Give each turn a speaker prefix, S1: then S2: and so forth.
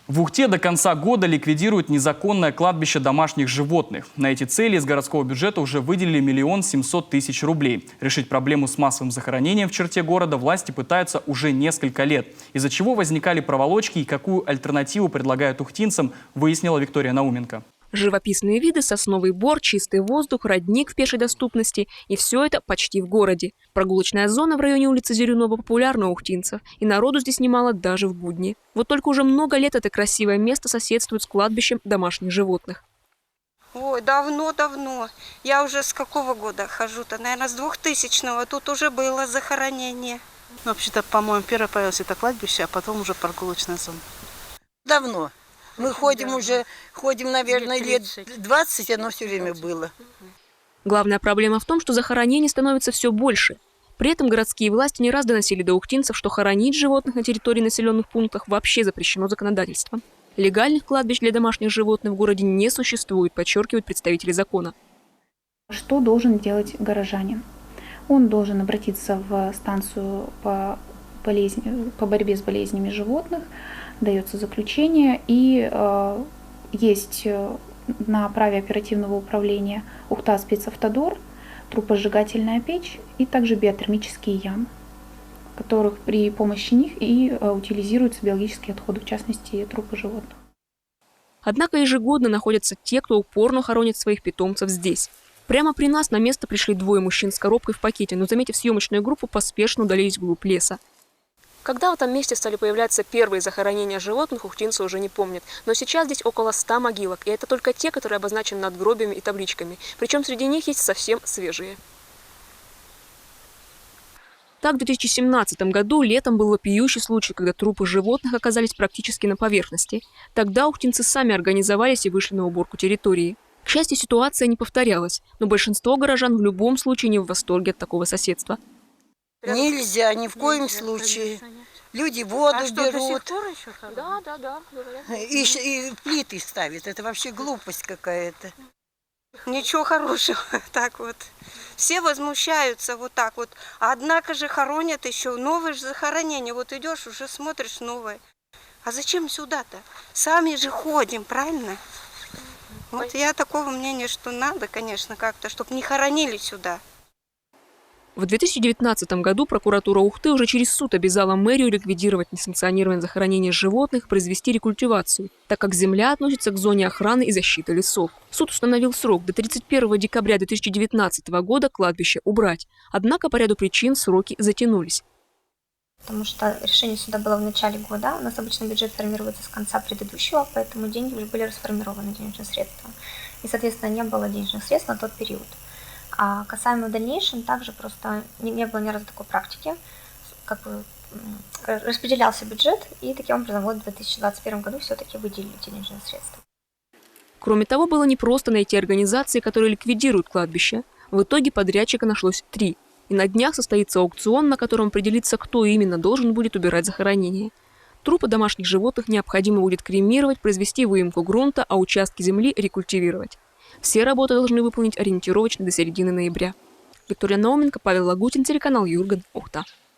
S1: В Ухте до конца года ликвидируют незаконное кладбище домашних животных. На эти цели из городского бюджета уже выделили 1 700 000 рублей. Решить проблему с массовым захоронением в черте города власти пытаются уже несколько лет. Из-за чего возникали проволочки и какую альтернативу предлагают ухтинцам, выяснила Виктория Науменко.
S2: Живописные виды, сосновый бор, чистый воздух, родник в пешей доступности. И все это почти в городе. Прогулочная зона в районе улицы Зерюнова популярна у ухтинцев. И народу здесь немало даже в будни. Вот только уже много лет это красивое место соседствует с кладбищем домашних животных.
S3: Ой, давно. Я уже с какого года хожу-то? Наверное, с 2000-го. Тут уже было захоронение.
S4: Вообще-то, по-моему, первое появилось это кладбище, а потом уже прогулочная зона.
S5: Давно. Мы ходим, наверное, лет 20, оно все время было.
S2: Главная проблема в том, что захоронений становится все больше. При этом городские власти не раз доносили до ухтинцев, что хоронить животных на территории населенных пунктов вообще запрещено законодательством. Легальных кладбищ для домашних животных в городе не существует, подчеркивают представители закона.
S6: Что должен делать горожанин? Он должен обратиться в станцию по борьбе с болезнями животных, дается заключение, и есть на праве оперативного управления Ухта спецавтодор, трупосжигательная печь и также биотермические ямы, в которых при помощи них и утилизируются биологические отходы, в частности трупы животных.
S2: Однако ежегодно находятся те, кто упорно хоронит своих питомцев здесь. Прямо при нас на место пришли двое мужчин с коробкой в пакете, но, заметив съемочную группу, поспешно удалились вглубь леса. Когда в этом месте стали появляться первые захоронения животных, ухтинцы уже не помнят. Но сейчас здесь около 100 могилок, и это только те, которые обозначены надгробиями и табличками. Причем среди них есть совсем свежие. Так, в 2017 году летом был вопиющий случай, когда трупы животных оказались практически на поверхности. Тогда ухтинцы сами организовались и вышли на уборку территории. К счастью, ситуация не повторялась, но большинство горожан в любом случае не в восторге от такого соседства.
S5: Нельзя, ни в коем случае. Люди воду берут.
S2: Да.
S5: И плиты ставят. Это вообще глупость какая-то.
S3: Ничего хорошего. Так вот. Все возмущаются вот так вот. Однако же хоронят еще новое же захоронение. Вот идешь, уже смотришь новое. А зачем сюда-то? Сами же ходим, правильно? Вот я такого мнения, что надо, конечно, как-то, чтобы не хоронили сюда.
S2: В 2019 году прокуратура Ухты уже через суд обязала мэрию ликвидировать несанкционированное захоронение животных, произвести рекультивацию, так как земля относится к зоне охраны и защиты лесов. Суд установил срок до 31 декабря 2019 года кладбище убрать. Однако по ряду причин сроки затянулись.
S7: Потому что решение суда было в начале года. У нас обычно бюджет формируется с конца предыдущего, поэтому деньги уже были расформированы, денежные средства. И, соответственно, не было денежных средств на тот период. А касаемо в дальнейшем, также просто не было ни разу такой практики, как бы распределялся бюджет, и таким образом вот в 2021 году все-таки выделили денежные средства.
S2: Кроме того, было непросто найти организации, которые ликвидируют кладбище. В итоге подрядчика нашлось 3. И на днях состоится аукцион, на котором определится, кто именно должен будет убирать захоронение. Трупы домашних животных необходимо будет кремировать, произвести выемку грунта, а участки земли рекультивировать. Все работы должны выполнить ориентировочно до середины ноября. Виктория Науменко, Павел Лагутин, телеканал Юрган, Ухта.